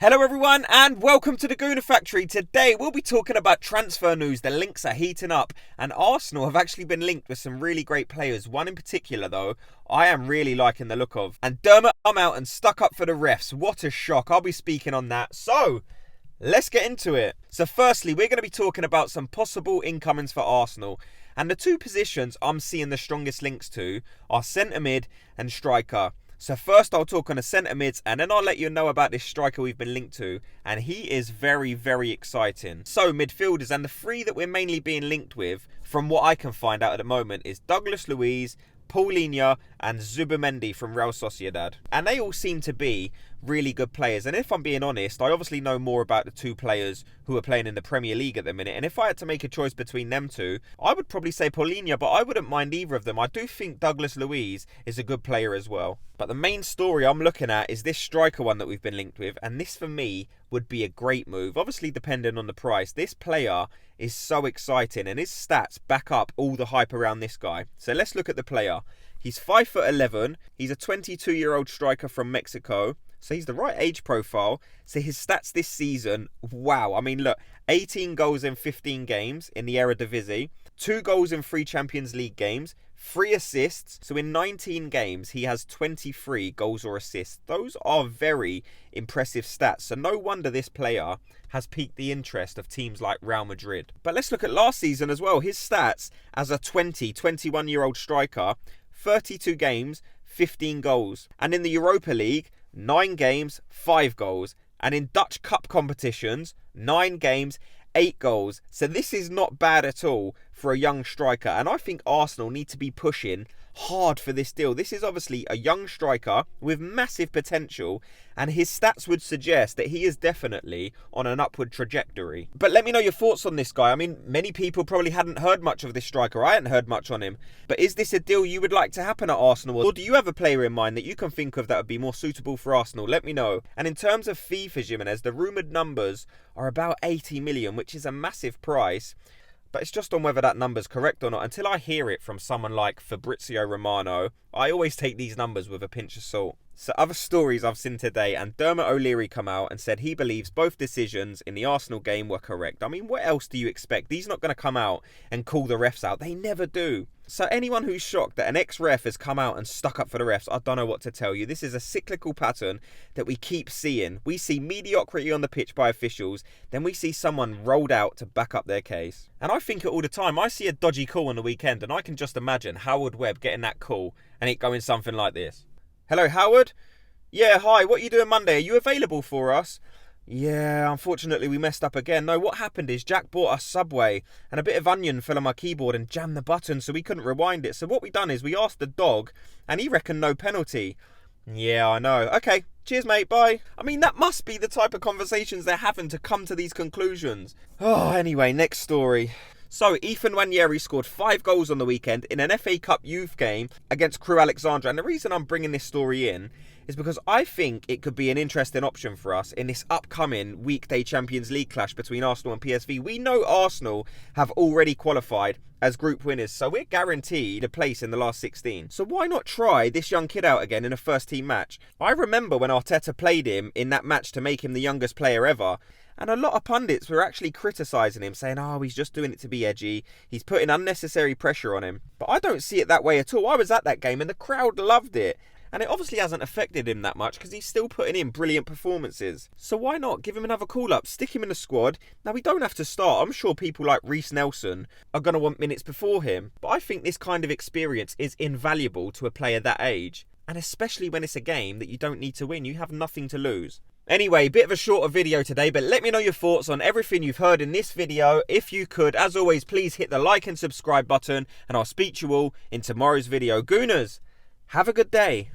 Hello everyone and welcome to the Gooner Factory. Today we'll be talking about transfer news. The links are heating up and Arsenal have actually been linked with some really great players. One in particular though, I am really liking the look of. And Dermot come out and stuck up for the refs. What a shock. I'll be speaking on that. So, let's get into it. So firstly, we're going to be talking about some possible incomings for Arsenal. And the two positions I'm seeing the strongest links to are centre mid and striker. So first I'll talk on the centre mids and then I'll let you know about this striker we've been linked to. And he is very, very exciting. So midfielders, and the three that we're mainly being linked with, from what I can find out at the moment, is Douglas Luiz, Paulinho and Zubimendi from Real Sociedad. And they all seem to be really good players. And if I'm being honest, I obviously know more about the two players who are playing in the Premier League at the minute. And if I had to make a choice between them two, I would probably say Paulinho, but I wouldn't mind either of them. I do think Douglas Luiz is a good player as well. But the main story I'm looking at is this striker one that we've been linked with. And this for me would be a great move. Obviously depending on the price. This player is so exciting and his stats back up all the hype around this guy. So let's look at the player. He's 5'11". He's a 22-year-old striker from Mexico. So he's the right age profile. So his stats this season, wow. I mean, look, 18 goals in 15 games in the Eredivisie, 2 goals in 3 Champions League games, 3 assists. So in 19 games, he has 23 goals or assists. Those are very impressive stats. So no wonder this player has piqued the interest of teams like Real Madrid. But let's look at last season as well. His stats as a 21-year-old striker, 32 games, 15 goals. And in the Europa League, 9 games, 5 goals. And in Dutch Cup competitions, 9 games, 8 goals. So this is not bad at all for a young striker. And I think Arsenal need to be pushing hard for this deal. This is obviously a young striker with massive potential. And his stats would suggest that he is definitely on an upward trajectory. But let me know your thoughts on this guy. I mean, many people probably hadn't heard much of this striker. I hadn't heard much on him. But is this a deal you would like to happen at Arsenal? Or do you have a player in mind that you can think of that would be more suitable for Arsenal? Let me know. And in terms of fee for Jimenez, the rumoured numbers are about 80 million, which is a massive price. But it's just on whether that number's correct or not. Until I hear it from someone like Fabrizio Romano, I always take these numbers with a pinch of salt. So other stories I've seen today, and Dermot O'Leary come out and said he believes both decisions in the Arsenal game were correct. I mean, what else do you expect? He's not going to come out and call the refs out. They never do. So anyone who's shocked that an ex-ref has come out and stuck up for the refs, I don't know what to tell you. This is a cyclical pattern that we keep seeing. We see mediocrity on the pitch by officials, then we see someone rolled out to back up their case. And I think it all the time. I see a dodgy call on the weekend and I can just imagine Howard Webb getting that call and it going something like this. Hello, Howard? Yeah, hi, what are you doing Monday? Are you available for us? Yeah, unfortunately we messed up again. No, what happened is Jack bought us Subway and a bit of onion fell on my keyboard and jammed the button so we couldn't rewind it. So what we done is we asked the dog and he reckoned no penalty. Yeah, I know. Okay, cheers mate, bye. I mean, that must be the type of conversations they're having to come to these conclusions. Oh, anyway, next story. So, Ethan Nwaneri scored 5 goals on the weekend in an FA Cup youth game against Crewe Alexandra. And the reason I'm bringing this story in is because I think it could be an interesting option for us in this upcoming weekday Champions League clash between Arsenal and PSV. We know Arsenal have already qualified as group winners, so we're guaranteed a place in the last 16. So why not try this young kid out again in a first team match? I remember when Arteta played him in that match to make him the youngest player ever. And a lot of pundits were actually criticising him, saying, oh, he's just doing it to be edgy. He's putting unnecessary pressure on him. But I don't see it that way at all. I was at that game and the crowd loved it. And it obviously hasn't affected him that much because he's still putting in brilliant performances. So why not give him another call-up, stick him in the squad? Now, we don't have to start. I'm sure people like Reece Nelson are going to want minutes before him. But I think this kind of experience is invaluable to a player that age. And especially when it's a game that you don't need to win. You have nothing to lose. Anyway, bit of a shorter video today, but let me know your thoughts on everything you've heard in this video. If you could, as always, please hit the like and subscribe button, and I'll speak to you all in tomorrow's video. Gooners, have a good day.